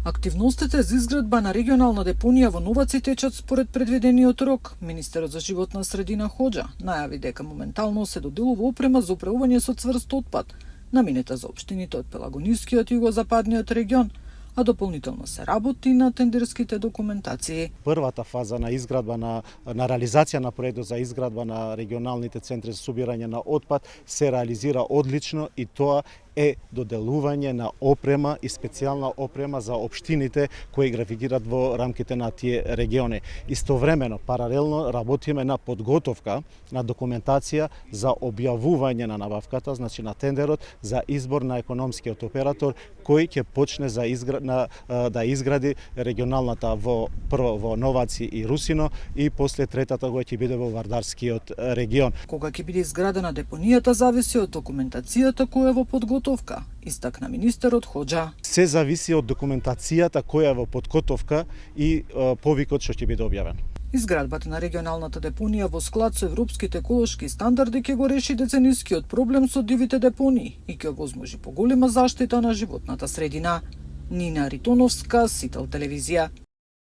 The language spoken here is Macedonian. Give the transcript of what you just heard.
Активностите за изградба на регионална депонија во Новаци течат според предвидениот рок. Министерот за животна средина Хоџа најави дека моментално се доделува опрема за управување со цврст отпад, наминета за општините од Пелагонискиот и југозападниот регион, а дополнително се работи на тендерските документации. Првата фаза на изградба на реализација на проектот за изградба на регионалните центри за собирање на отпад се реализира одлично и тоа е доделување на опрема и специјална опрема за општините кои гравитират во рамките на тие региони. Истовремено, паралелно работиме на подготовка на документација за објавување на набавката, значи на тендерот за избор на економскиот оператор кој ќе почне да изгради регионалната прво во Новаци и Русино и после третата која ќе биде во Вардарскиот регион. Кога ќе биде изградена депонијата зависи од документацијата која е во подготовка, истакна министерот Хоџа. Се зависи од документацијата која е во подготовка и повикот што ќе биде објавен. Изградбата на регионалната депонија во склад со европските еколошки стандарди ќе го реши деценискиот проблем со дивите депонии и ќе овозможи поголема заштита на животната средина. Нина Ритоновска, Сител телевизија.